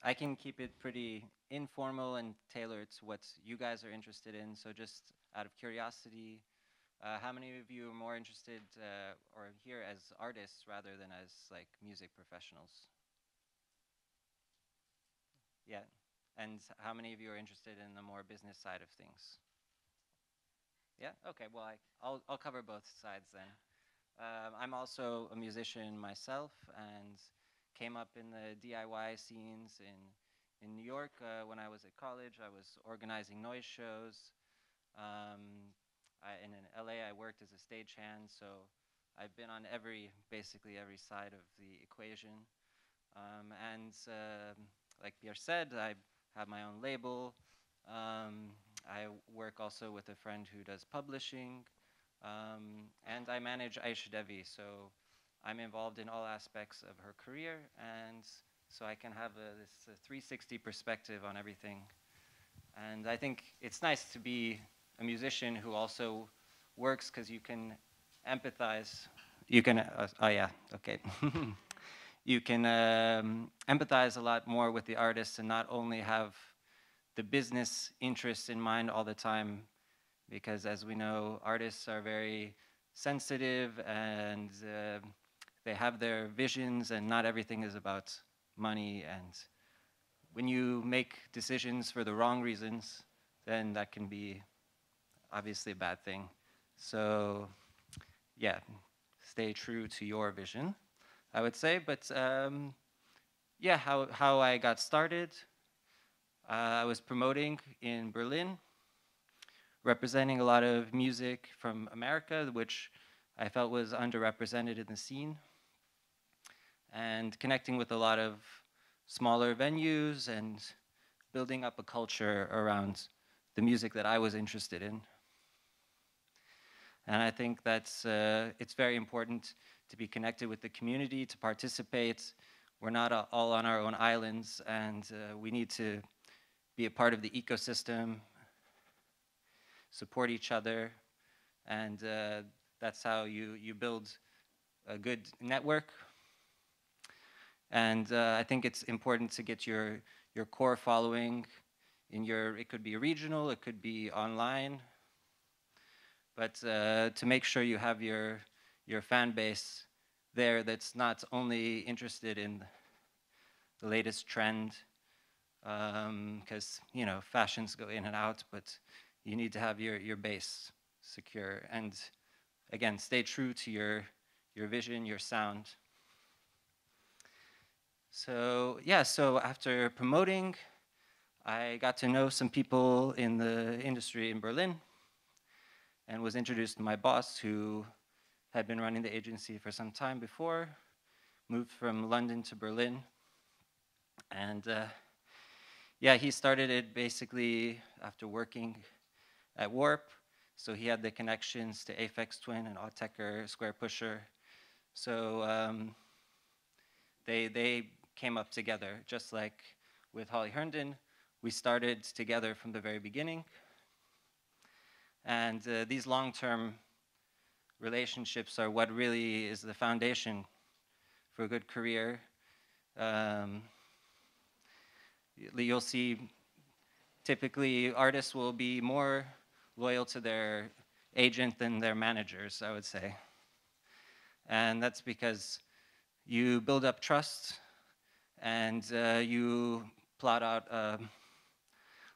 I can keep it pretty informal and tailored to what you guys are interested in. So just out of curiosity, how many of you are more interested or here as artists rather than as like music professionals? Yeah. And how many of you are interested in the more business side of things? Yeah. Okay. Well, I'll cover both sides then. I'm also a musician myself and came up in the DIY scenes in New York when I was at college. I was organizing noise shows. In LA, I worked as a stagehand, so I've been on basically every side of the equation. And like Pierre said, I have my own label. I work also with a friend who does publishing. And I manage Aisha Devi, so I'm involved in all aspects of her career, and so I can have this 360 perspective on everything. And I think it's nice to be a musician who also works because you can empathize. You can, oh yeah, okay. You can empathize a lot more with the artists and not only have the business interests in mind all the time, because as we know, artists are very sensitive and they have their visions and not everything is about money. And when you make decisions for the wrong reasons, then that can be obviously a bad thing. So yeah, stay true to your vision, I would say. But yeah, how I got started, I was promoting in Berlin, representing a lot of music from America, which I felt was underrepresented in the scene, and connecting with a lot of smaller venues and building up a culture around the music that I was interested in. And I think that's it's very important to be connected with the community, to participate. We're not all on our own islands, and we need to be a part of the ecosystem, support each other, and that's how you build a good network. And I think it's important to get your core following in it could be regional, it could be online, but to make sure you have your fan base there that's not only interested in the latest trend, because you know fashions go in and out, but you need to have your base secure, and again, stay true to your vision, your sound. So yeah, so after promoting, I got to know some people in the industry in Berlin and was introduced to my boss, who had been running the agency for some time before, moved from London to Berlin. And yeah, he started it basically after working at Warp. So he had the connections to Aphex Twin and Autechre, Square Pusher. So they came up together, just like with Holly Herndon. We started together from the very beginning. And these long-term relationships are what really is the foundation for a good career. You'll see typically artists will be more loyal to their agent than their managers, I would say. And that's because you build up trust and you plot out a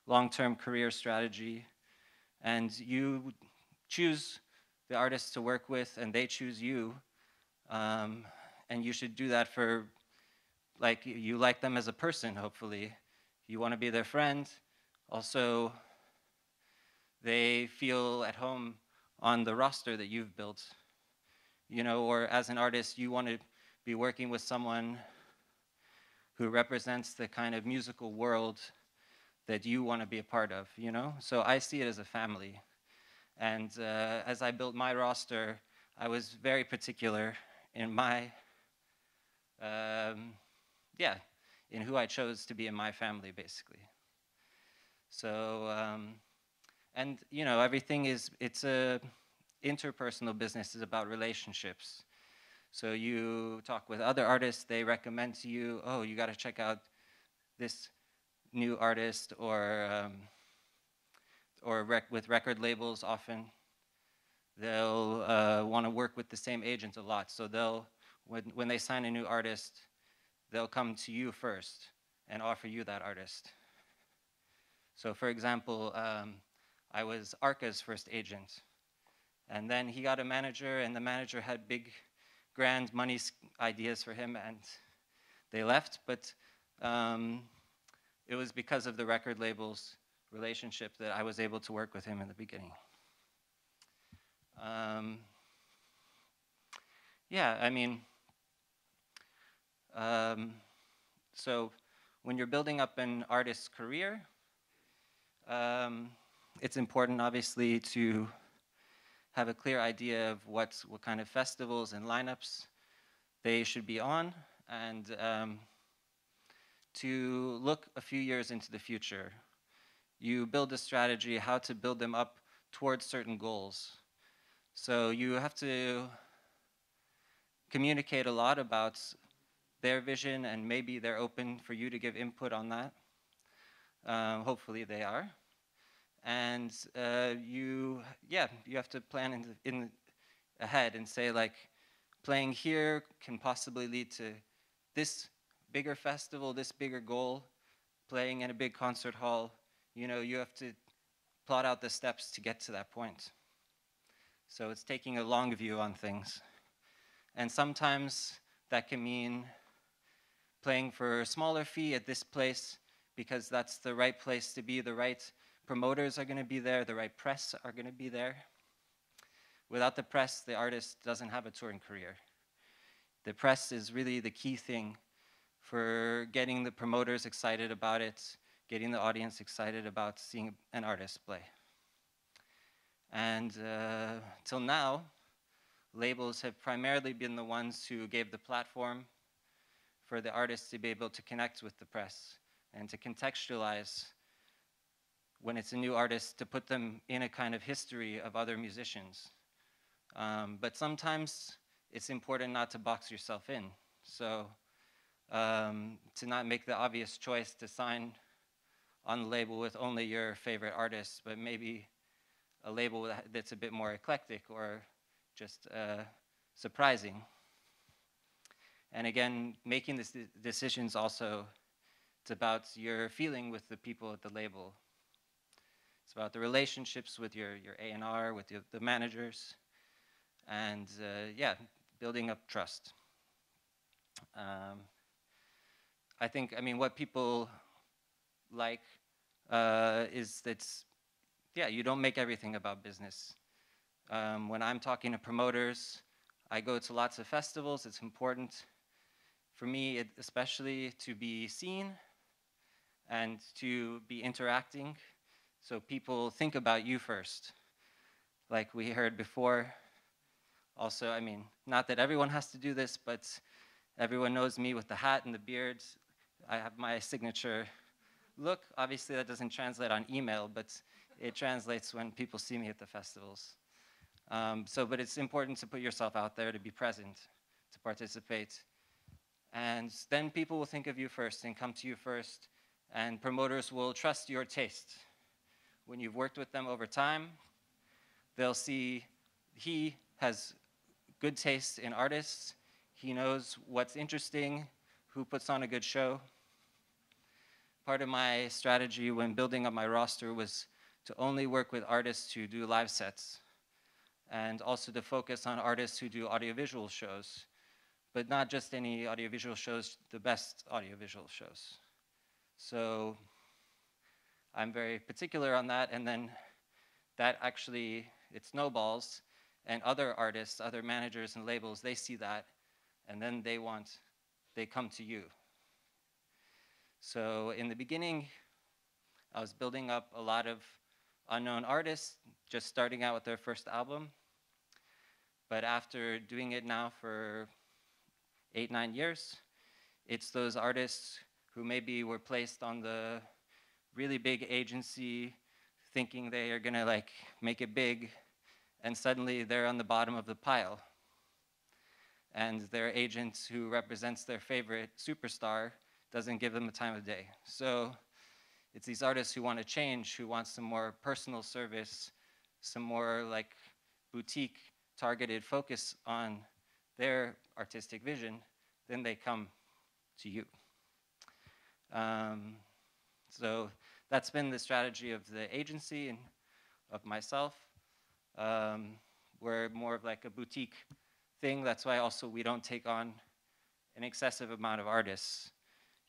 long-term career strategy, and you choose the artists to work with and they choose you. And you should do that for, like, you like them as a person, hopefully. You want to be their friend. Also, they feel at home on the roster that you've built. You know, or as an artist, you want to be working with someone who represents the kind of musical world that you want to be a part of, you know? So I see it as a family. And as I built my roster, I was very particular in my, yeah, in who I chose to be in my family, basically. So, and you know, everything it's a interpersonal business, is about relationships. So you talk with other artists, they recommend to you, oh, you got to check out this new artist, or with record labels often. They'll want to work with the same agent a lot. So they'll, when they sign a new artist, they'll come to you first and offer you that artist. So for example, I was Arca's first agent. And then he got a manager, and the manager had big, grand money ideas for him, and they left. But it was because of the record label's relationship that I was able to work with him in the beginning. Yeah, I mean, so when you're building up an artist's career, it's important, obviously, to have a clear idea of what kind of festivals and lineups they should be on, and to look a few years into the future. You build a strategy how to build them up towards certain goals. So you have to communicate a lot about their vision, and maybe they're open for you to give input on that. Hopefully they are. And you have to plan in ahead and say, like, playing here can possibly lead to this bigger festival, this bigger goal. Playing in a big concert hall, you know, you have to plot out the steps to get to that point. So it's taking a long view on things. And sometimes that can mean playing for a smaller fee at this place because that's the right place to be, the right promoters are going to be there, the right press are going to be there. Without the press, the artist doesn't have a touring career. The press is really the key thing for getting the promoters excited about it, getting the audience excited about seeing an artist play. And till now, labels have primarily been the ones who gave the platform for the artists to be able to connect with the press and to contextualize when it's a new artist, to put them in a kind of history of other musicians. But sometimes it's important not to box yourself in. So to not make the obvious choice to sign on the label with only your favorite artists, but maybe a label that's a bit more eclectic or just surprising. And again, making these decisions also, it's about your feeling with the people at the label. It's about the relationships with your A&R, with the managers, and yeah, building up trust. I think, I mean, what people like is that, yeah, you don't make everything about business. When I'm talking to promoters, I go to lots of festivals. It's important for me, especially, to be seen and to be interacting. So people think about you first. Like we heard before, also, I mean, not that everyone has to do this, but everyone knows me with the hat and the beard. I have my signature look. Obviously, that doesn't translate on email, but it translates when people see me at the festivals. But it's important to put yourself out there, to be present, to participate. And then people will think of you first and come to you first, and promoters will trust your taste. When you've worked with them over time, they'll see he has good taste in artists, he knows what's interesting, who puts on a good show. Part of my strategy when building up my roster was to only work with artists who do live sets, and also to focus on artists who do audiovisual shows, but not just any audiovisual shows, the best audiovisual shows. So I'm very particular on that, and then that actually, it snowballs, and other artists, other managers and labels, they see that, and then they come to you. So in the beginning, I was building up a lot of unknown artists, just starting out with their first album. But after doing it now for 8-9 years, it's those artists who maybe were placed on the really big agency thinking they are gonna like make it big, and suddenly they're on the bottom of the pile. And their agent who represents their favorite superstar doesn't give them the time of day. So it's these artists who want to change, who want some more personal service, some more like boutique targeted focus on their artistic vision, then they come to you. So that's been the strategy of the agency and of myself. We're more of like a boutique thing. That's why also we don't take on an excessive amount of artists.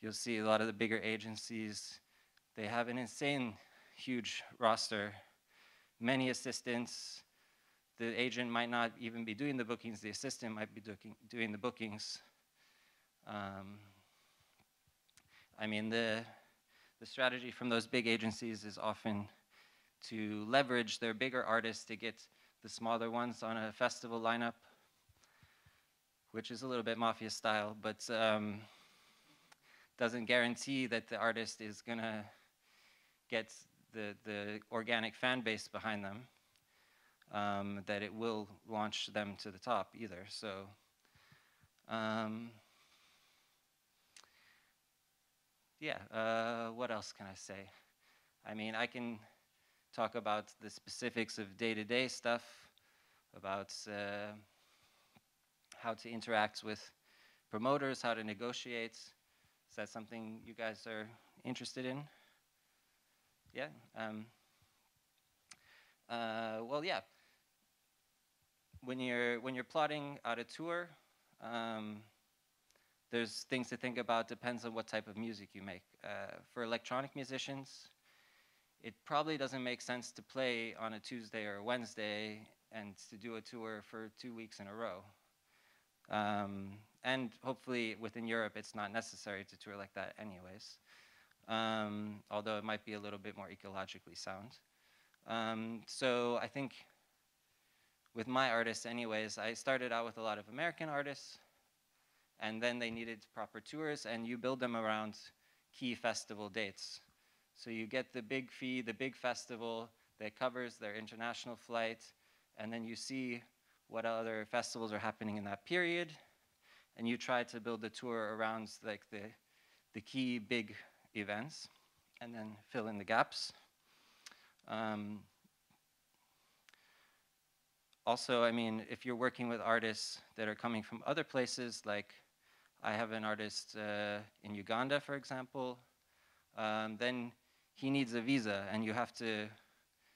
You'll see a lot of the bigger agencies, they have an insane, huge roster, many assistants. The agent might not even be doing the bookings, the assistant might be doing the bookings. I mean, the strategy from those big agencies is often to leverage their bigger artists to get the smaller ones on a festival lineup, which is a little bit mafia style, but doesn't guarantee that the artist is gonna get the organic fan base behind them, that it will launch them to the top either. So yeah, what else can I say? I mean, I can talk about the specifics of day-to-day stuff, about how to interact with promoters, how to negotiate. Is that something you guys are interested in? Yeah? Well, yeah. When you're plotting out a tour, there's things to think about, depends on what type of music you make. For electronic musicians, it probably doesn't make sense to play on a Tuesday or a Wednesday and to do a tour for 2 weeks in a row. And hopefully within Europe, it's not necessary to tour like that anyways, although it might be a little bit more ecologically sound. So I think with my artists anyways, I started out with a lot of American artists, and then they needed proper tours, and you build them around key festival dates. So you get the big fee, the big festival that covers their international flight, and then you see what other festivals are happening in that period, and you try to build the tour around like the key big events, and then fill in the gaps. Also, I mean, if you're working with artists that are coming from other places, like I have an artist in Uganda, for example, then he needs a visa, and you have to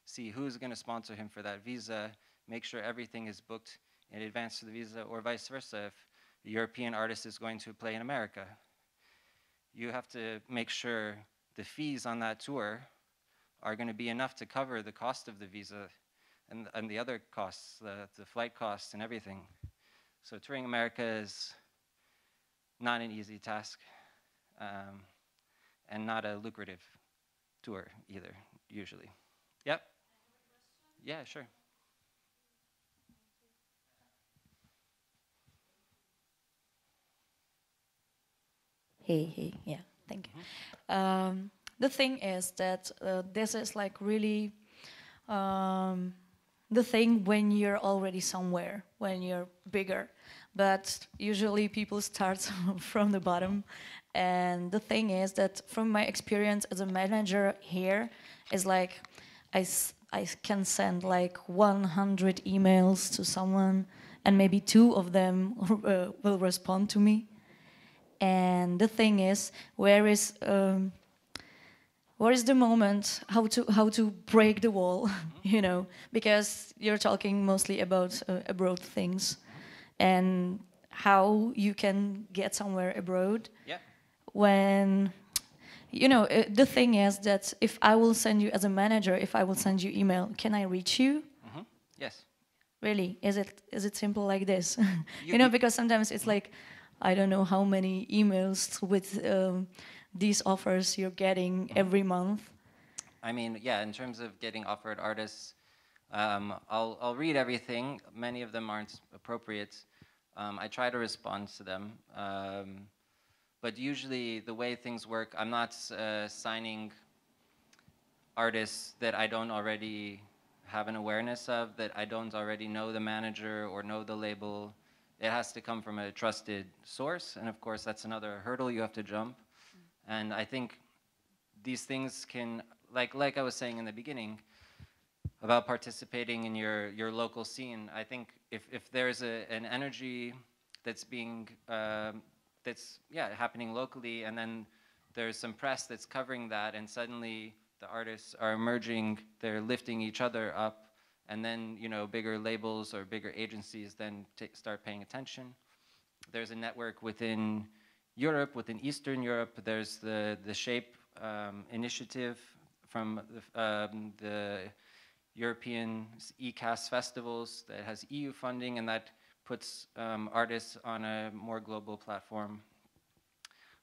see who's going to sponsor him for that visa, make sure everything is booked in advance to the visa, or vice versa. If a European artist is going to play in America, you have to make sure the fees on that tour are going to be enough to cover the cost of the visa and the other costs, the flight costs and everything. So touring America is not an easy task, and not a lucrative tour either, usually. Yep. Yeah, sure. Hey, yeah, thank you. The thing is that this is like really the thing when you're already somewhere, when you're bigger. But usually people start from the bottom. And the thing is that from my experience as a manager here, is like I can send like 100 emails to someone, and maybe 2 of them will respond to me. And the thing is, where is the moment how to break the wall, you know? Because you're talking mostly about abroad things, and how you can get somewhere abroad. Yeah. When, you know, the thing is that if I will send you as a manager, if I will send you email, can I reach you? Yes. Really? Is it simple like this? You know, because sometimes it's like, I don't know how many emails with these offers you're getting every month. I mean, yeah, in terms of getting offered artists, I'll read everything. Many of them aren't appropriate. I try to respond to them. But usually the way things work, I'm not signing artists that I don't already have an awareness of, that I don't already know the manager or know the label. It has to come from a trusted source, and of course that's another hurdle you have to jump. And I think these things can, like I was saying in the beginning, about participating in your local scene. I think if there's an energy that's being that's happening locally, and then there's some press that's covering that, and suddenly the artists are emerging, they're lifting each other up, and then bigger labels or bigger agencies then start paying attention. There's a network within Europe, within Eastern Europe. There's the Shape initiative from the European ECAS festivals that has EU funding, and that puts artists on a more global platform.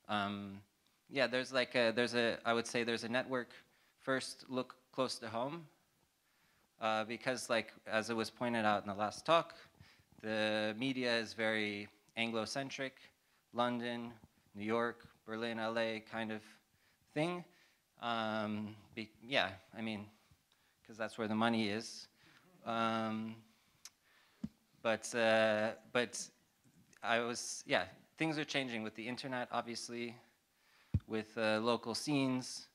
Yeah, I would say there's a network. First, look close to home, because as it was pointed out in the last talk, the media is very Anglo-centric, London, New York, Berlin, LA kind of thing. Yeah, I mean, because that's where the money is. But things are changing with the internet, obviously, with local scenes.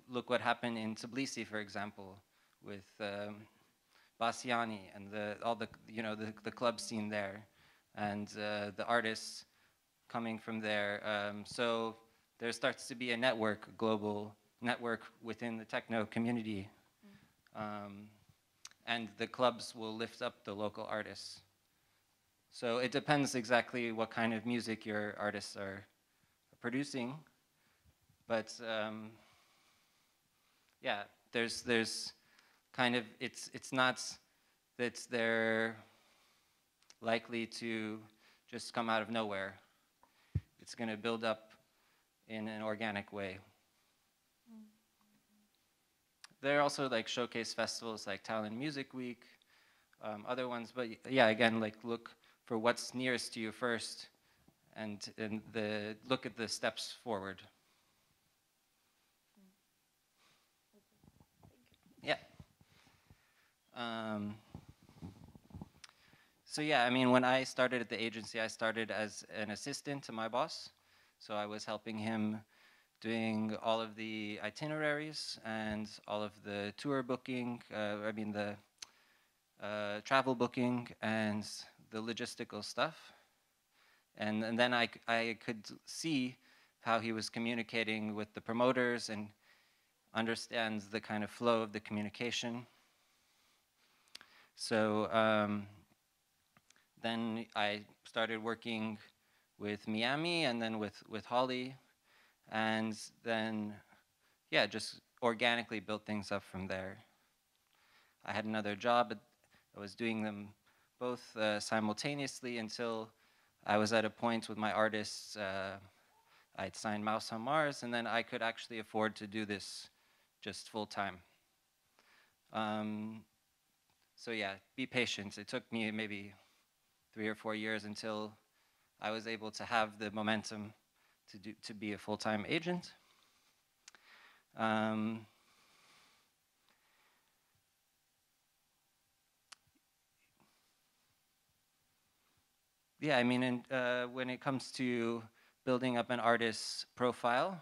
Look what happened in Tbilisi, for example, with Bassiani and all the club scene there, and the artists coming from there. So there starts to be a network, a global network within the techno community, and the clubs will lift up the local artists. So it depends exactly what kind of music your artists are producing, but yeah, there's kind of, it's not that they're likely to just come out of nowhere. It's going to build up in an organic way. There are also showcase festivals like Tallinn Music Week, other ones, but yeah, again, look for what's nearest to you first, and look at the steps forward. Yeah. So yeah, I mean, when I started at the agency, I started as an assistant to my boss. So I was helping him doing all of the itineraries and all of the tour booking, the travel booking and the logistical stuff. And then I could see how he was communicating with the promoters and understands the kind of flow of the communication. So then I started working with Miami and then with Holly, and then, yeah, just organically built things up from there. I had another job, but I was doing them both simultaneously until I was at a point with my artists. I'd signed Mouse on Mars, and then I could actually afford to do this just full time. So yeah, be patient. It took me maybe 3 or 4 years until I was able to have the momentum to be a full-time agent. Yeah, I mean, when it comes to building up an artist's profile,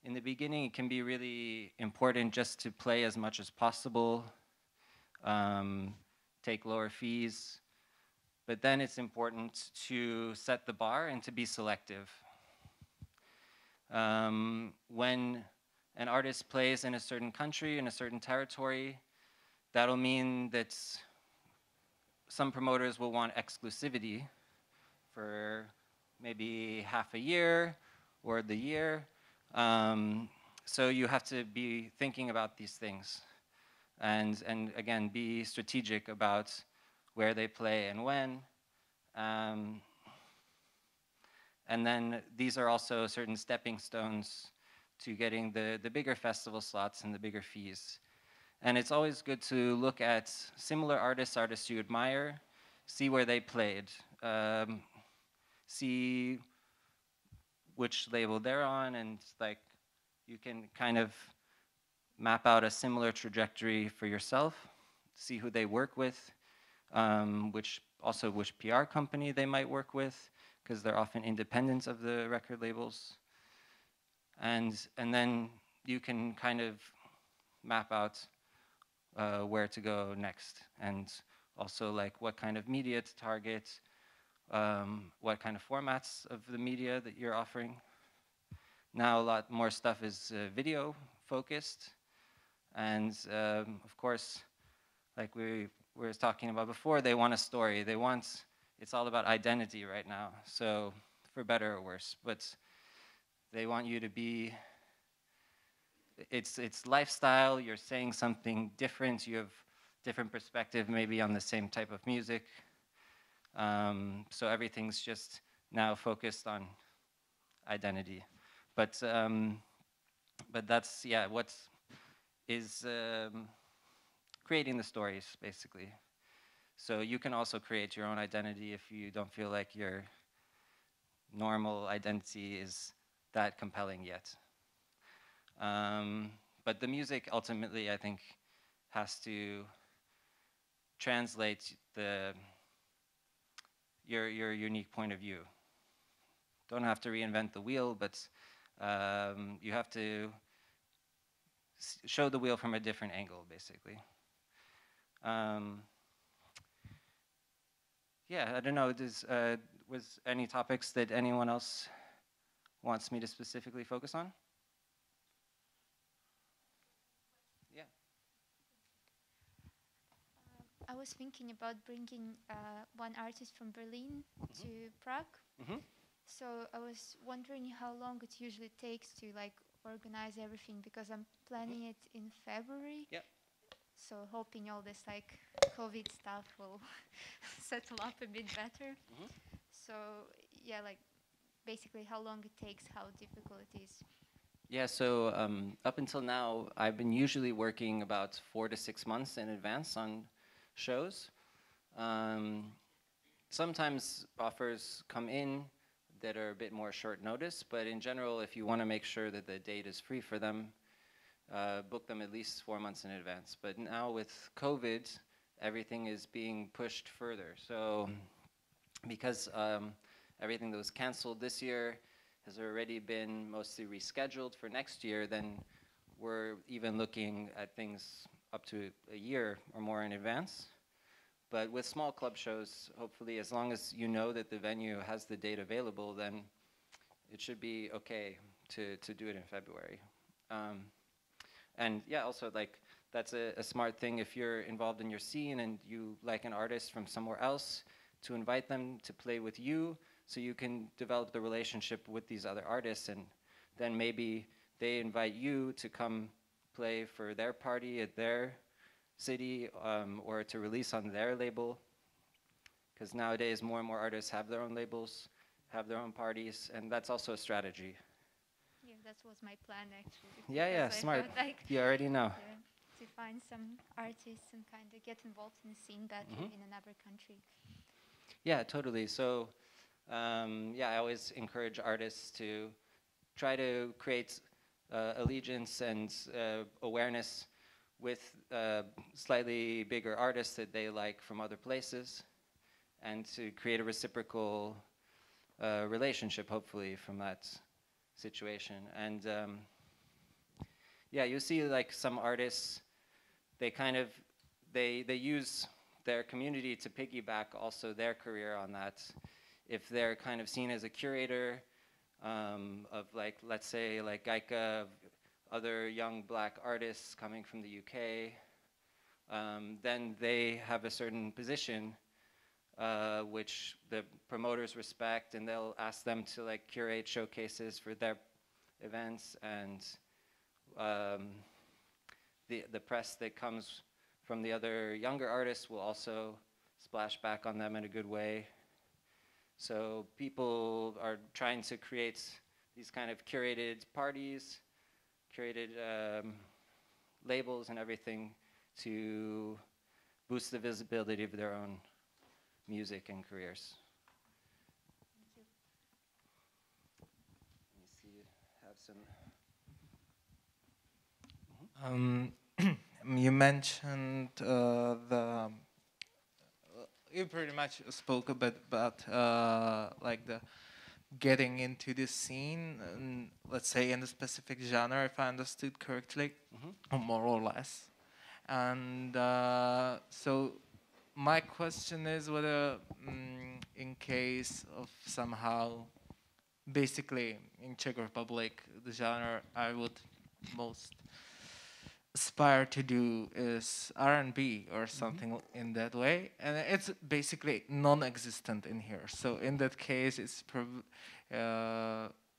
in the beginning, it can be really important just to play as much as possible, take lower fees, but then it's important to set the bar and to be selective. When an artist plays in a certain country, in a certain territory, that'll mean that some promoters will want exclusivity for maybe half a year or the year. So you have to be thinking about these things, and again, be strategic about where they play and when. And then these are also certain stepping stones to getting the bigger festival slots and the bigger fees. And it's always good to look at similar artists you admire, see where they played, see which label they're on, and you can kind of map out a similar trajectory for yourself, see who they work with, which PR company they might work with, because they're often independent of the record labels. And then you can kind of map out where to go next, and also like what kind of media to target, what kind of formats of the media that you're offering. Now a lot more stuff is video focused, and of course, like we were talking about before, they want a story. It's all about identity right now, so for better or worse, but they want you to be, it's lifestyle, you're saying something different, you have different perspective maybe on the same type of music. So everything's just now focused on identity. But that's, yeah, what is creating the stories, basically. So you can also create your own identity if you don't feel like your normal identity is that compelling yet. But the music ultimately, I think, has to translate your unique point of view. Don't have to reinvent the wheel, but you have to show the wheel from a different angle, basically. Yeah, I don't know, was any topics that anyone else wants me to specifically focus on? Yeah. I was thinking about bringing one artist from Berlin to Prague. So I was wondering how long it usually takes to like organize everything, because I'm planning it in February. Yeah. So hoping all this like COVID stuff will settle up a bit better. So yeah, like basically how long it takes, how difficult it is. Yeah, so up until now, I've been usually working about 4 to 6 months in advance on shows. Sometimes offers come in that are a bit more short notice, but in general, if you want to make sure that the date is free for them, book them at least 4 months in advance. But now with COVID, everything is being pushed further. So because everything that was canceled this year has already been mostly rescheduled for next year, then we're even looking at things up to a year or more in advance. But with small club shows, hopefully, as long as you know that the venue has the date available, then it should be okay to do it in February. And yeah, also like that's a smart thing if you're involved in your scene and you like an artist from somewhere else, to invite them to play with you so you can develop the relationship with these other artists, and then maybe they invite you to come play for their party at their city, or to release on their label, because nowadays more and more artists have their own labels, have their own parties, and that's also a strategy. Yeah, that was my plan actually. Yeah, smart. Like, you already know. Yeah, to find some artists and kind of get involved in the scene back in another country. Yeah, totally. So, yeah, I always encourage artists to try to create allegiance and awareness with slightly bigger artists that they like from other places, and to create a reciprocal relationship, hopefully, from that situation. And yeah, you see like some artists, they kind of, they use their community to piggyback also their career on that. If they're kind of seen as a curator of like, let's say like Gaika, other young black artists coming from the UK, then they have a certain position which the promoters respect, and they'll ask them to like curate showcases for their events, and the press that comes from the other younger artists will also splash back on them in a good way. So people are trying to create these kind of curated parties, curated labels and everything to boost the visibility of their own music and careers. Thank you. Let me see, have some. You mentioned you pretty much spoke a bit about like the getting into the scene, and let's say in a specific genre, if I understood correctly, or more or less. And so my question is whether, in case of somehow, basically in Czech Republic, the genre I would most aspire to do is R&B or something in that way, and it's basically non-existent in here. So in that case, it's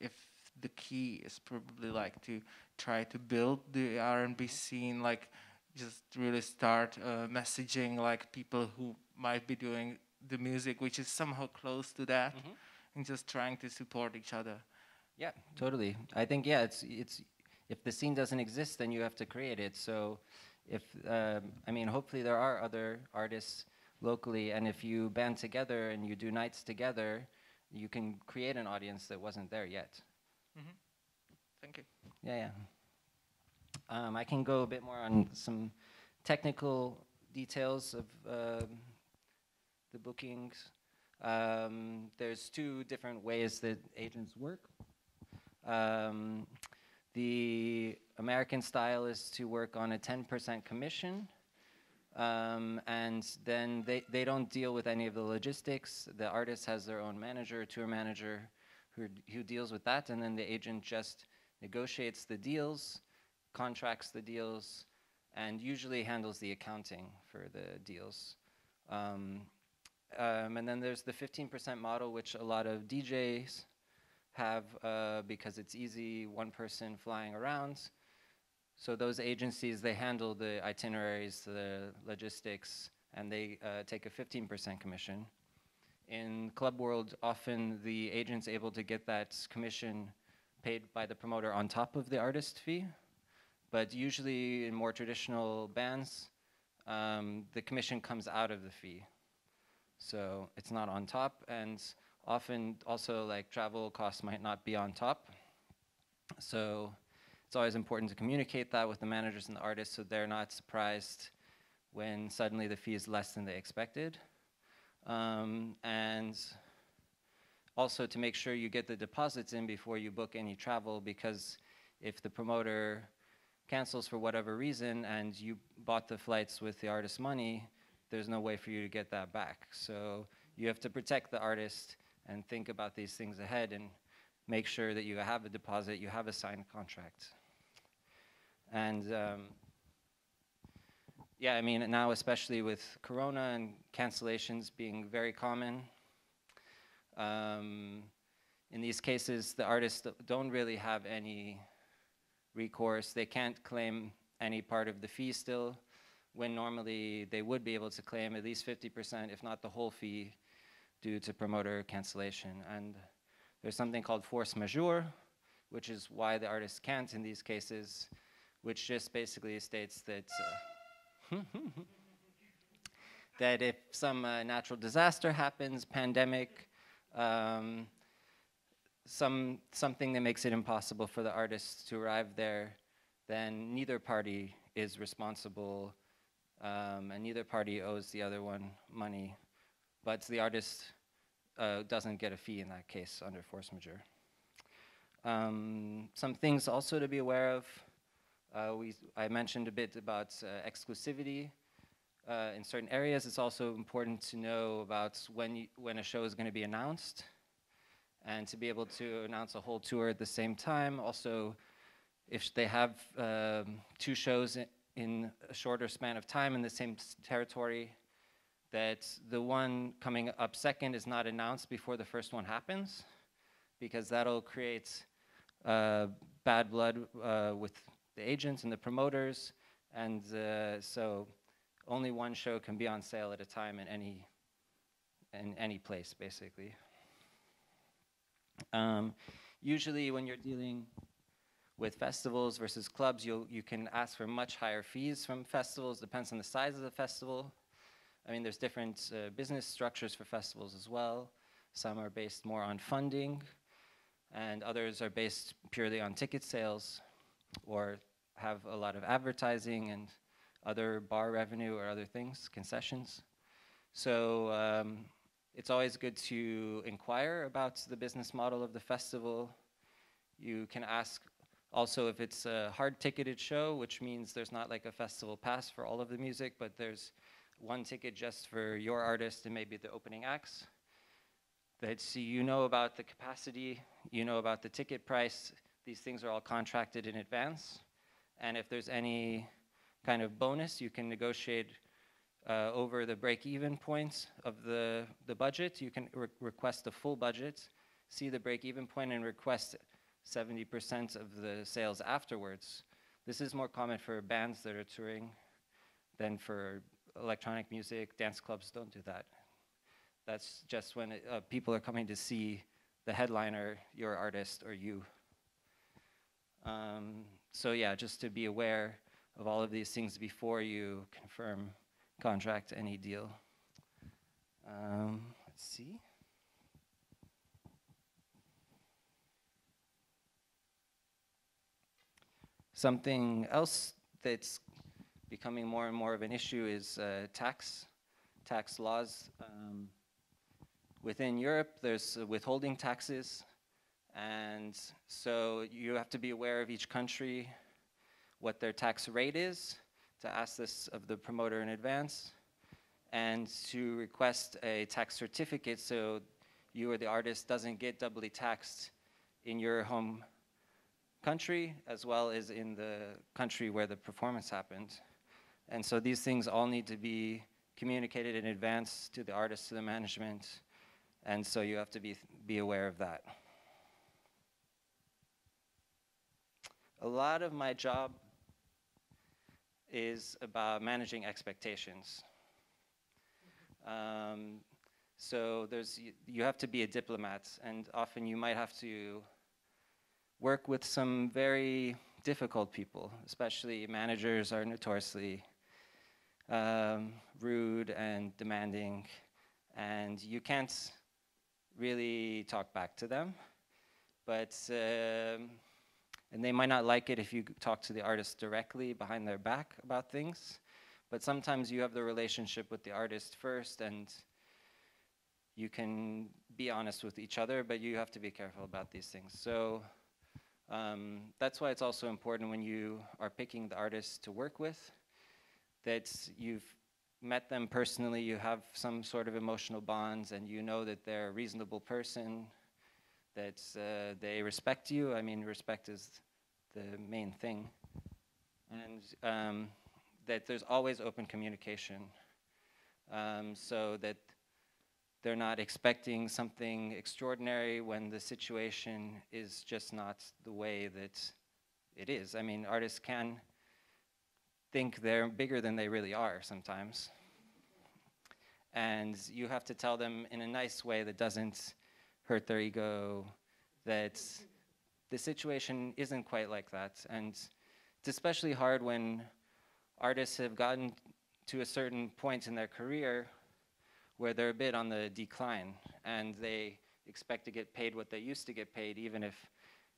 if the key is probably like to try to build the R&B scene, like just really start messaging like people who might be doing the music which is somehow close to that, and just trying to support each other. Yeah, totally. I think, yeah, it's if the scene doesn't exist, then you have to create it. So if, I mean, hopefully there are other artists locally, and if you band together and you do nights together, you can create an audience that wasn't there yet. Thank you. Yeah, yeah. I can go a bit more on some technical details of the bookings. There's two different ways that agents work. The American style is to work on a 10% commission, and then they don't deal with any of the logistics. The artist has their own manager, tour manager, who deals with that, and then the agent just negotiates the deals, contracts the deals, and usually handles the accounting for the deals. And then there's the 15% model, which a lot of DJs have because it's easy, one person flying around. So those agencies, they handle the itineraries, the logistics, and they take a 15% commission. In club world, often the agent's able to get that commission paid by the promoter on top of the artist fee. But usually in more traditional bands, the commission comes out of the fee. So it's not on top, and often also like travel costs might not be on top. So it's always important to communicate that with the managers and the artists so they're not surprised when suddenly the fee is less than they expected. And also to make sure you get the deposits in before you book any travel, because if the promoter cancels for whatever reason and you bought the flights with the artist's money, there's no way for you to get that back. So you have to protect the artist and think about these things ahead and make sure that you have a deposit, you have a signed contract. And yeah, I mean, now especially with Corona and cancellations being very common, in these cases, the artists don't really have any recourse. They can't claim any part of the fee still, when normally they would be able to claim at least 50%, if not the whole fee, due to promoter cancellation. And there's something called force majeure, which is why the artist can't in these cases, which just basically states that that if some natural disaster happens, pandemic, something that makes it impossible for the artist to arrive there, then neither party is responsible, and neither party owes the other one money. But the artist doesn't get a fee in that case under force majeure. Some things also to be aware of. I mentioned a bit about exclusivity. In certain areas, it's also important to know about when a show is going to be announced, and to be able to announce a whole tour at the same time. Also, if they have 2 shows in a shorter span of time in the same territory, that the one coming up second is not announced before the first one happens, because that'll create bad blood with the agents and the promoters, and so only one show can be on sale at a time in any place, basically. Usually when you're dealing with festivals versus clubs, you can ask for much higher fees from festivals. Depends on the size of the festival. I mean, there's different business structures for festivals as well. Some are based more on funding, and others are based purely on ticket sales, or have a lot of advertising and other bar revenue or other things, concessions. So it's always good to inquire about the business model of the festival. You can ask also if it's a hard-ticketed show, which means there's not like a festival pass for all of the music, but there's one ticket just for your artist and maybe the opening acts. That so you know about the capacity, you know about the ticket price. These things are all contracted in advance. And if there's any kind of bonus, you can negotiate over the break-even points of the budget. You can request a full budget, see the break-even point, and request 70% of the sales afterwards. This is more common for bands that are touring than for electronic music. Dance clubs don't do that. That's just when people are coming to see the headliner, your artist, or you. So yeah, just to be aware of all of these things before you confirm, contract any deal. Let's see. Something else that's becoming more and more of an issue is tax laws. Within Europe, there's withholding taxes, and so you have to be aware of each country, what their tax rate is, to ask this of the promoter in advance, and to request a tax certificate so you or the artist doesn't get doubly taxed in your home country as well as in the country where the performance happened. And so these things all need to be communicated in advance to the artist, to the management, and so you have to be aware of that. A lot of my job is about managing expectations. So you have to be a diplomat, and often you might have to work with some very difficult people, especially managers are notoriously rude and demanding, and you can't really talk back to them, but and they might not like it if you talk to the artist directly behind their back about things, but sometimes you have the relationship with the artist first and you can be honest with each other, but you have to be careful about these things. So that's why it's also important when you are picking the artist to work with, that you've met them personally, you have some sort of emotional bonds, and you know that they're a reasonable person, that they respect you. I mean, respect is the main thing. And that there's always open communication, so that they're not expecting something extraordinary when the situation is just not the way that it is. I mean, artists can think they're bigger than they really are sometimes. And you have to tell them in a nice way that doesn't hurt their ego, that the situation isn't quite like that. And it's especially hard when artists have gotten to a certain point in their career where they're a bit on the decline and they expect to get paid what they used to get paid, even if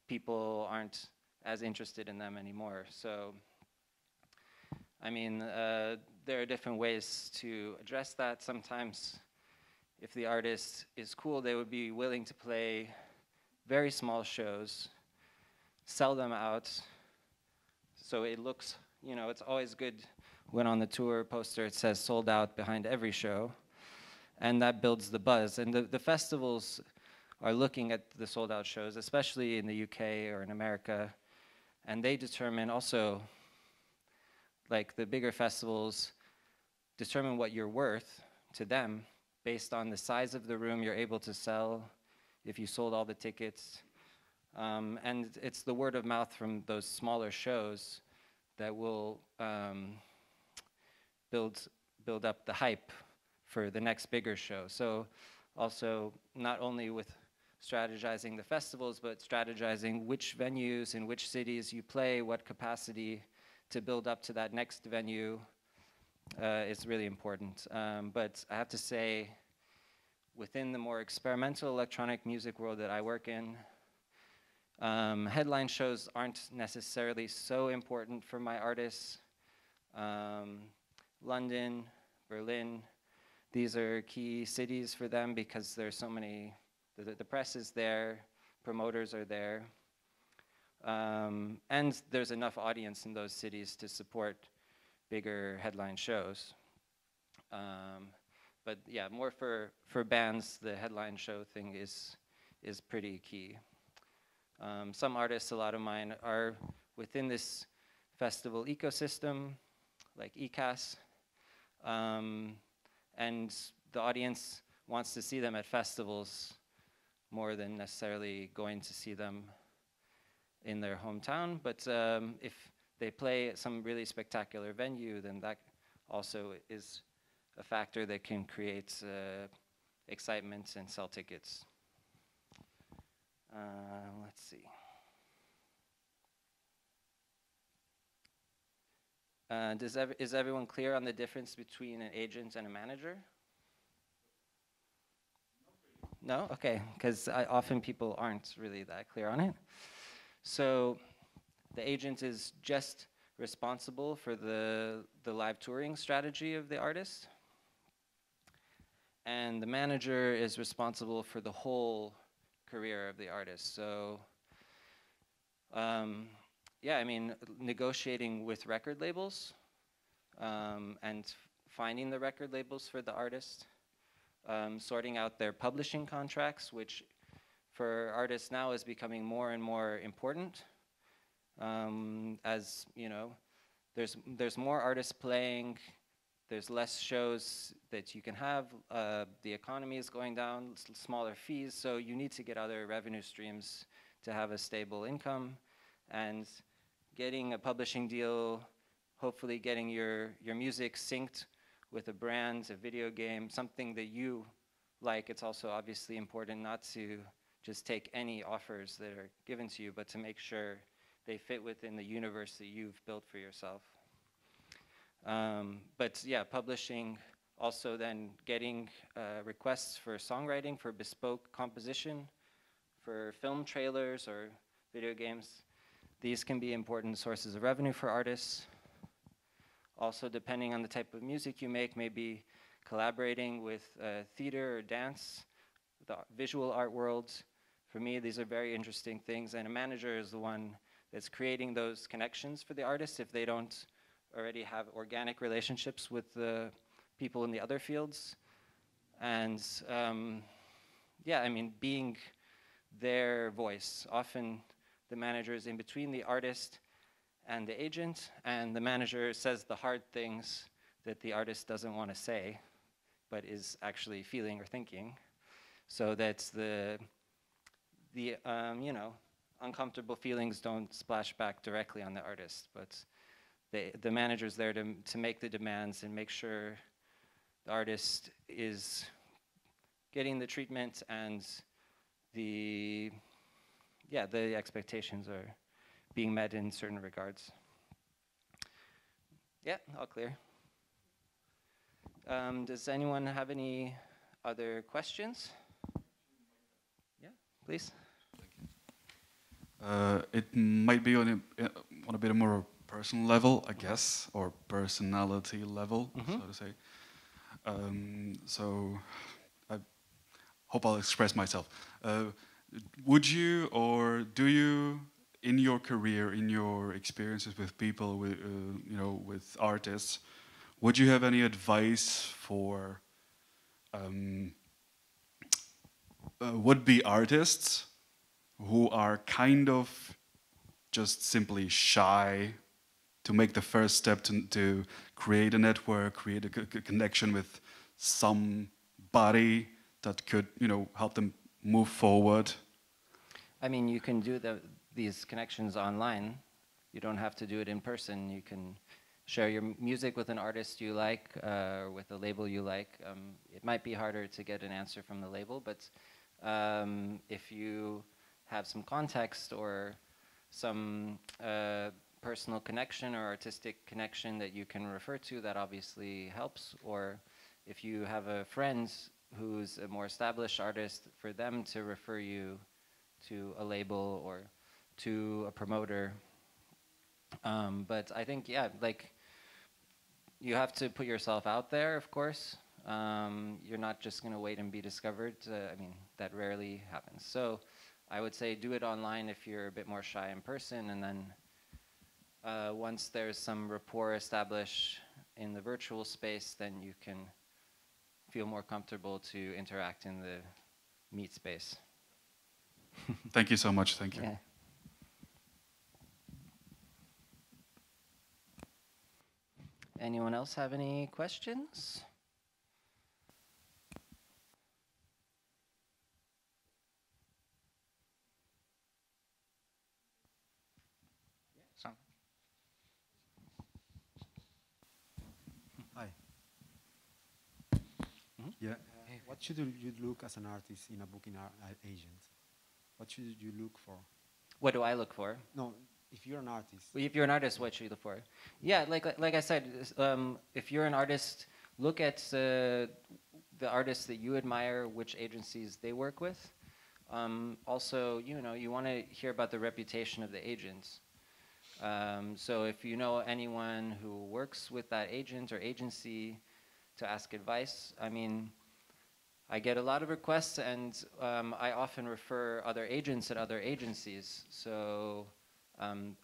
people aren't as interested in them anymore. So, I mean, there are different ways to address that. Sometimes if the artist is cool, they would be willing to play very small shows, sell them out, so it looks, you know, it's always good when on the tour poster it says sold out behind every show, and that builds the buzz. And the festivals are looking at the sold out shows, especially in the UK or in America, and they determine also, like the bigger festivals determine what you're worth to them based on the size of the room you're able to sell, if you sold all the tickets. And it's the word of mouth from those smaller shows that will build up the hype for the next bigger show. So also not only with strategizing the festivals, but strategizing which venues in which cities you play, what capacity to build up to that next venue is really important. But I have to say, within the more experimental electronic music world that I work in, headline shows aren't necessarily so important for my artists. London, Berlin, these are key cities for them because there's so many, the press is there, promoters are there, and there's enough audience in those cities to support bigger headline shows. But yeah, more for bands, the headline show thing is pretty key. Some artists, a lot of mine, are within this festival ecosystem, like ECAS, and the audience wants to see them at festivals more than necessarily going to see them in their hometown. But if they play at some really spectacular venue, then that also is a factor that can create excitement and sell tickets. Let's see. Is everyone clear on the difference between an agent and a manager? No? Okay, because often people aren't really that clear on it. So the agent is just responsible for the live touring strategy of the artist. And the manager is responsible for the whole career of the artist. So yeah, I mean, negotiating with record labels and finding the record labels for the artist, sorting out their publishing contracts, which for artists now is becoming more and more important. As you know, there's more artists playing, there's less shows that you can have, the economy is going down, smaller fees, so you need to get other revenue streams to have a stable income. And getting a publishing deal, hopefully getting your music synced with a brand, a video game, something that you like. It's also obviously important not to just take any offers that are given to you, but to make sure they fit within the universe that you've built for yourself. But yeah, publishing, also then getting requests for songwriting, for bespoke composition, for film trailers or video games. These can be important sources of revenue for artists. Also, depending on the type of music you make, maybe collaborating with theater or dance, the visual art worlds. For me, these are very interesting things, and a manager is the one that's creating those connections for the artists if they don't already have organic relationships with the people in the other fields. And yeah, I mean, being their voice. Often the manager is in between the artist and the agent, and the manager says the hard things that the artist doesn't want to say, but is actually feeling or thinking. So that the you know, uncomfortable feelings don't splash back directly on the artist, but the manager's there to make the demands and make sure the artist is getting the treatment and the expectations are being met in certain regards. Yeah, all clear. Does anyone have any other questions? Yeah, please. It might be on a bit more personal level, I guess, or personality level, so to say. So I hope I'll express myself. Would you, or do you, in your career, in your experiences with people, with you know, with artists, would you have any advice for would-be artists who are kind of just simply shy to make the first step to create a network, create a connection with somebody that could, you know, help them move forward? I mean, you can do these connections online. You don't have to do it in person. You can share your music with an artist you like, or with a label you like. It might be harder to get an answer from the label, but if you have some context or some personal connection or artistic connection that you can refer to, that obviously helps. Or if you have a friend who's a more established artist, for them to refer you to a label or to a promoter. But I think, yeah, like, you have to put yourself out there, of course. You're not just going to wait and be discovered. I mean, that rarely happens. So I would say do it online if you're a bit more shy in person, and then once there's some rapport established in the virtual space, then you can feel more comfortable to interact in the Meet space. Thank you so much. Thank you. Yeah. Anyone else have any questions? Hi. Yeah. What should you look as an artist in a booking agent? What should you look for? What do I look for? No, if you're an artist. If you're an artist, what should you look for? Yeah, like I said, if you're an artist, look at the artists that you admire, which agencies they work with. Also, you want to hear about the reputation of the agents. So if you know anyone who works with that agent or agency, to ask advice. I mean, I get a lot of requests, and I often refer other agents at other agencies. So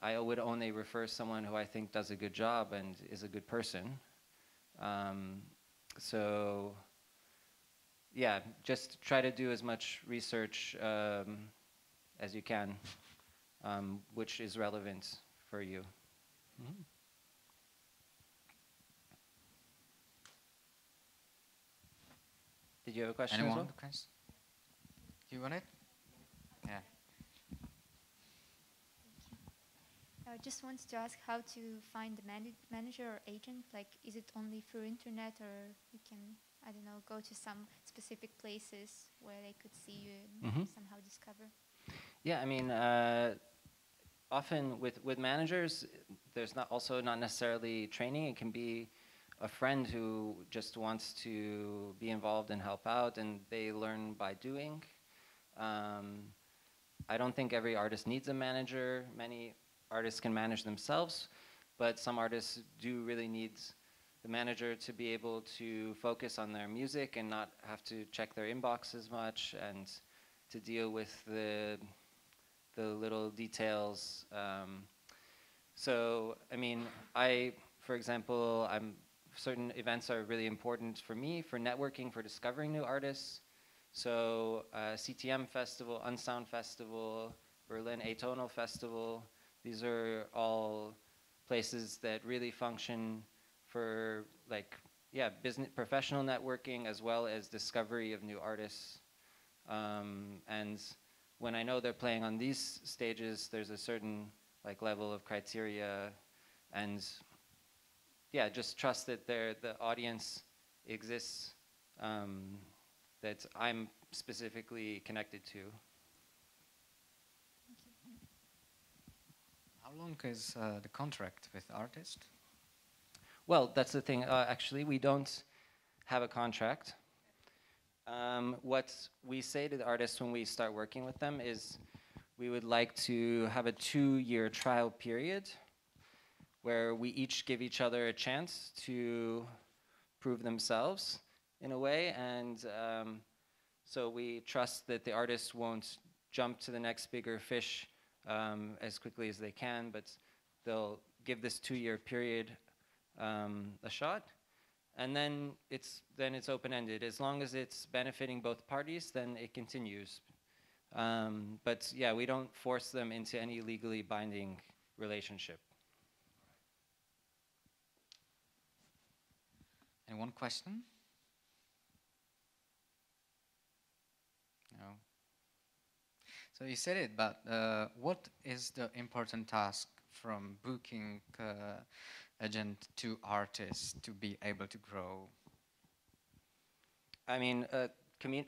I would only refer someone who I think does a good job and is a good person. So yeah, just try to do as much research as you can, which is relevant for you. Mm-hmm. Did you have a question? Anyone? As well? You want it? Yeah. I just wanted to ask how to find the manager or agent. Like, is it only through internet, or you can, I don't know, go to some specific places where they could see you and somehow discover? Yeah, I mean, often with managers, there's not necessarily training. It can be a friend who just wants to be involved and help out, and they learn by doing. I don't think every artist needs a manager. Many artists can manage themselves, but some artists do really need the manager to be able to focus on their music and not have to check their inbox as much, and to deal with the little details. So, I mean, for example, certain events are really important for me, for networking, for discovering new artists. So CTM Festival, Unsound Festival, Berlin Atonal Festival, these are all places that really function for business, professional networking, as well as discovery of new artists. And when I know they're playing on these stages, there's a certain level of criteria, and yeah, just trust that the audience exists that I'm specifically connected to. How long is the contract with the artist? Well, that's the thing. Actually, we don't have a contract. What we say to the artists when we start working with them is we would like to have a 2-year trial period where we each give each other a chance to prove themselves in a way, and so we trust that the artists won't jump to the next bigger fish as quickly as they can, but they'll give this 2-year period a shot, and then it's open-ended. As long as it's benefiting both parties, then it continues. But yeah, we don't force them into any legally binding relationship. And one question? No. So you said it, but what is the important task from booking agent to artist to be able to grow? I mean,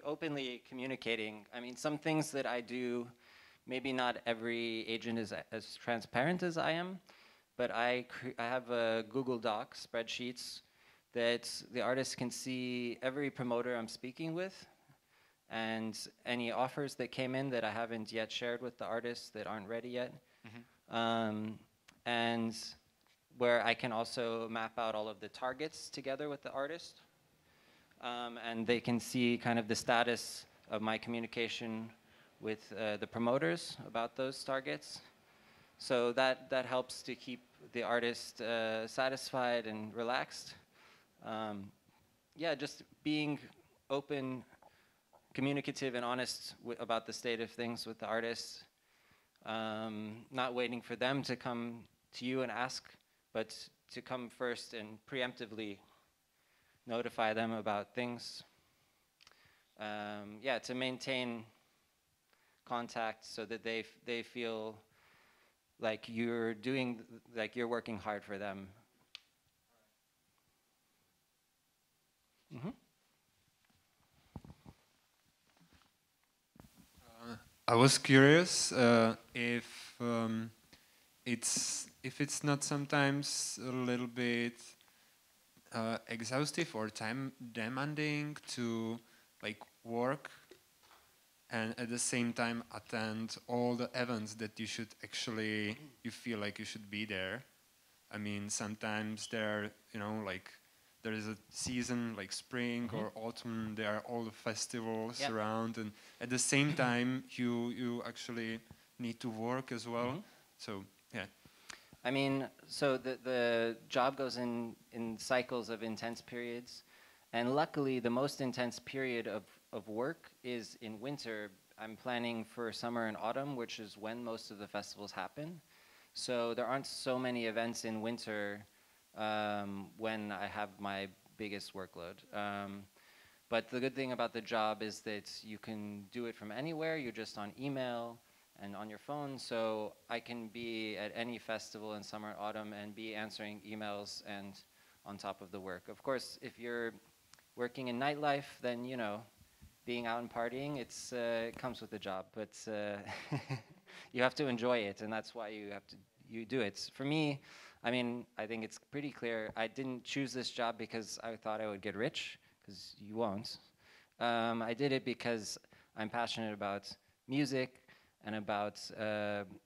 openly communicating. I mean, some things that I do, maybe not every agent is as transparent as I am, but I have a Google Doc spreadsheets that the artists can see every promoter I'm speaking with, and any offers that came in that I haven't yet shared with the artists that aren't ready yet. And where I can also map out all of the targets together with the artist. and they can see kind of the status of my communication with the promoters about those targets. So that helps to keep the artist satisfied and relaxed. Yeah, just being open, communicative, and honest about the state of things with the artists. Not waiting for them to come to you and ask, but to come first and preemptively notify them about things. Yeah, to maintain contact so that they feel like you're doing, like you're working hard for them. Mm-hmm. I was curious if it's not sometimes a little bit exhaustive or time demanding to like work and at the same time attend all the events that you should actually, you feel like you should be there. I mean, sometimes there are, like there is a season like spring or autumn, there are all the festivals around, and at the same time you actually need to work as well. So yeah. I mean, so the job goes in cycles of intense periods, and luckily the most intense period of work is in winter. I'm planning for summer and autumn, which is when most of the festivals happen. So there aren't so many events in winter when I have my biggest workload. But the good thing about the job is that you can do it from anywhere. You're just on email and on your phone. So I can be at any festival in summer and autumn and be answering emails and on top of the work. Of course, if you're working in nightlife, then, you know, being out and partying, it comes with the job. But you have to enjoy it, and that's why you do it. For me, I mean, I think it's pretty clear. I didn't choose this job because I thought I would get rich, because you won't. I did it because I'm passionate about music and about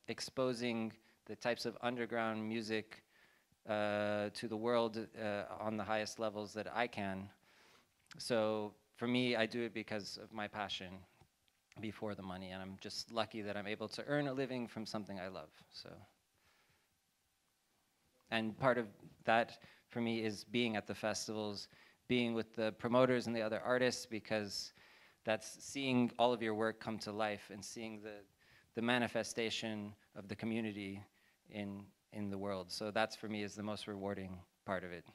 exposing the types of underground music to the world on the highest levels that I can. So for me, I do it because of my passion before the money, and I'm just lucky that I'm able to earn a living from something I love. So, and part of that for me is being at the festivals, being with the promoters and the other artists, because that's seeing all of your work come to life and seeing the manifestation of the community in the world. So that's for me is the most rewarding part of it.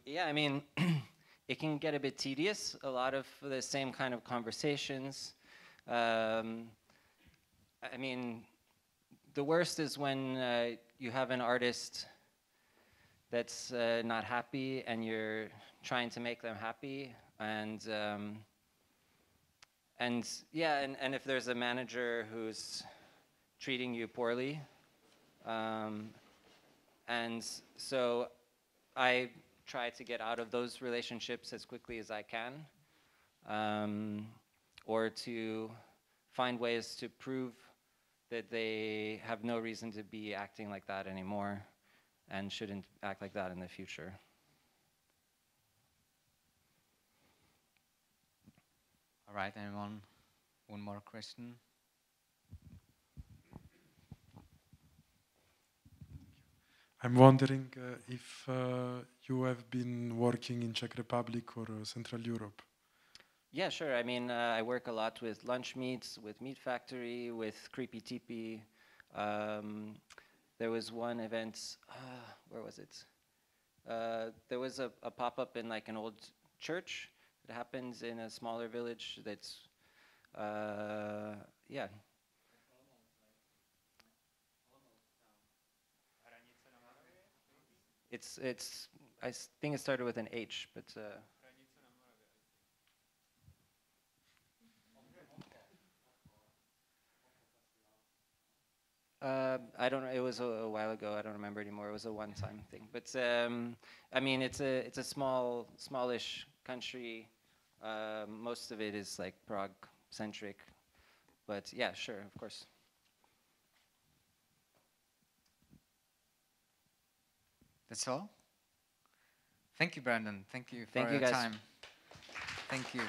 Yeah, I mean, it can get a bit tedious, a lot of the same kind of conversations. I mean, the worst is when you have an artist that's not happy and you're trying to make them happy, and yeah, and if there's a manager who's treating you poorly, and so I try to get out of those relationships as quickly as I can, or to find ways to prove that they have no reason to be acting like that anymore and shouldn't act like that in the future. All right, anyone? One more question? I'm wondering if you have been working in Czech Republic or Central Europe. Yeah, sure. I mean, I work a lot with lunch meets, with MeetFactory, with Creepy Teepee. There was one event, where was it? There was a pop-up in like an old church that happens in a smaller village that's, yeah. I think it started with an H, but I don't know. It was a while ago. I don't remember anymore. It was a one-time thing. But I mean, it's a smallish country. Most of it is like Prague-centric. But yeah, sure, of course. That's all? Thank you, Brandon. Thank you for Thank you, your guys. time. Thank you.